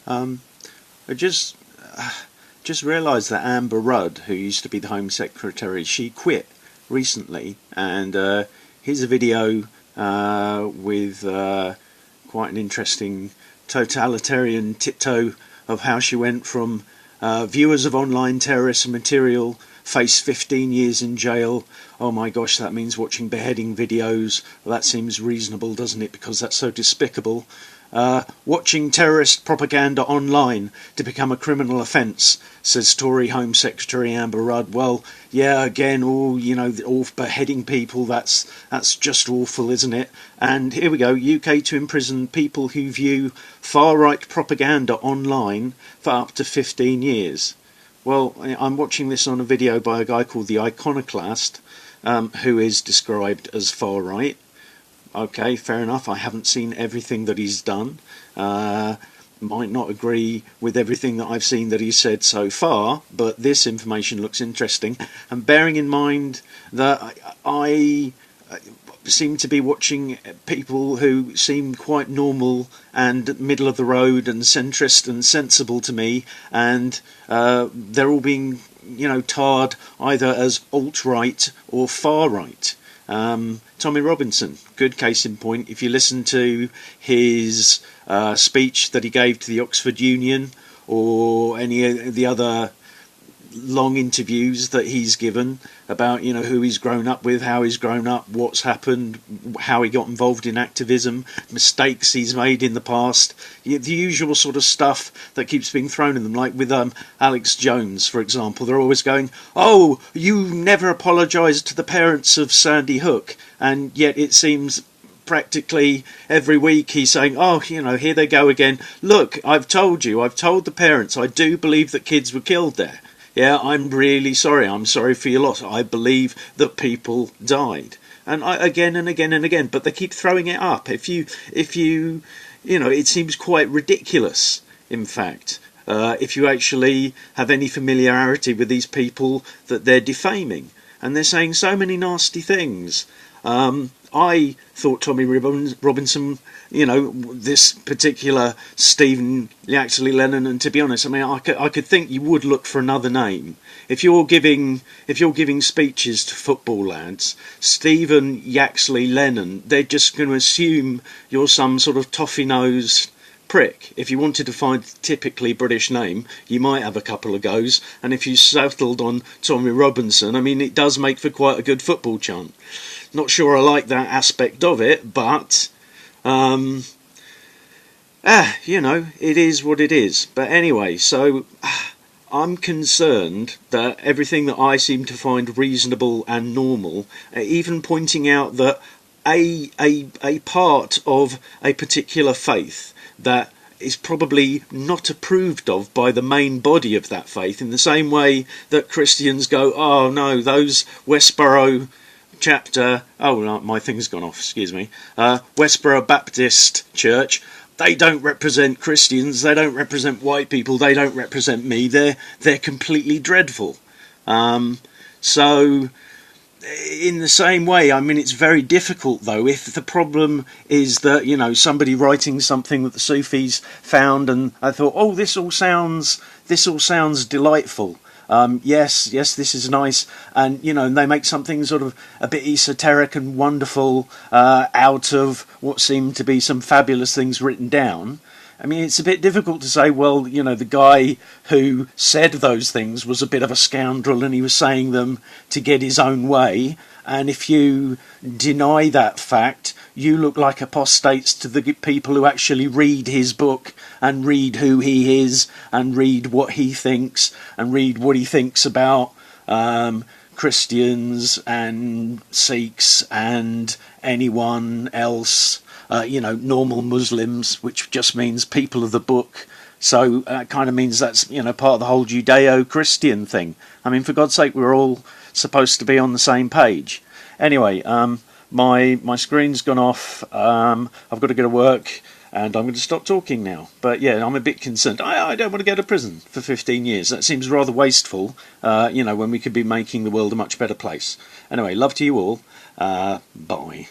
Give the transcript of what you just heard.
Um, I just realised that Amber Rudd, who used to be the Home Secretary, she quit recently, and here's a video with quite an interesting totalitarian tiptoe of how she went from viewers of online terrorist material face 15 years in jail. Oh my gosh, that means watching beheading videos. Well, that seems reasonable, doesn't it, because that's so despicable. Watching terrorist propaganda online to become a criminal offence, says Tory Home Secretary Amber Rudd. Well, yeah, again, all beheading people, that's just awful, isn't it? And here we go, UK to imprison people who view far-right propaganda online for up to 15 years. Well, I'm watching this on a video by a guy called the Iconoclast, who is described as far-right. Okay, fair enough. I haven't seen everything that he's done. Might not agree with everything that I've seen that he's said so far, but this information looks interesting. And bearing in mind that I seem to be watching people who seem quite normal and middle of the road and centrist and sensible to me, and they're all being, tarred either as alt-right or far-right. Tommy Robinson, good case in point. If you listen to his speech that he gave to the Oxford Union, or any of the other long interviews that he's given about, who he's grown up with, how he's grown up, what's happened, how he got involved in activism, mistakes he's made in the past, the usual sort of stuff that keeps being thrown in them, like with Alex Jones, for example. They're always going, oh, you never apologised to the parents of Sandy Hook, and yet it seems practically every week he's saying, oh, here they go again. Look, I've told the parents, I do believe that kids were killed there. Yeah, I'm really sorry. I'm sorry for your loss. I believe that people died. And again and again and again, but they keep throwing it up. If you, it seems quite ridiculous, in fact, if you actually have any familiarity with these people that they're defaming. And they're saying so many nasty things. I thought Tommy Robinson, this particular Stephen Yaxley Lennon, and to be honest, I could think you would look for another name. If you're giving speeches to football lads, Stephen Yaxley Lennon, they're just going to assume you're some sort of toffee-nosed prick. If you wanted to find a typically British name, you might have a couple of goes, and if you settled on Tommy Robinson, it does make for quite a good football chant. Not sure I like that aspect of it, but it is what it is. But anyway, so I'm concerned that everything that I seem to find reasonable and normal, even pointing out that a part of a particular faith that is probably not approved of by the main body of that faith, in the same way that Christians go, oh no, those Westboro chapter, my thing's gone off, excuse me, Westboro Baptist Church, they don't represent Christians, they don't represent white people, they don't represent me, they're completely dreadful. So in the same way, it's very difficult though, if the problem is that, somebody writing something that the Sufis found and I thought, oh, this all sounds delightful. Yes, this is nice, and and they make something sort of a bit esoteric and wonderful out of what seem to be some fabulous things written down. It's a bit difficult to say, well, the guy who said those things was a bit of a scoundrel and he was saying them to get his own way, and if you deny that fact, you look like apostates to the people who actually read his book and read who he is and read what he thinks and read what he thinks about Christians and Sikhs and anyone else, normal Muslims, which just means people of the book. So that kind of means that's, part of the whole Judeo-Christian thing. For God's sake, we're all supposed to be on the same page. Anyway, my screen's gone off. I've got to go to work, and I'm going to stop talking now. But yeah, I'm a bit concerned. I don't want to go to prison for 15 years. That seems rather wasteful, when we could be making the world a much better place. Anyway, love to you all. Bye.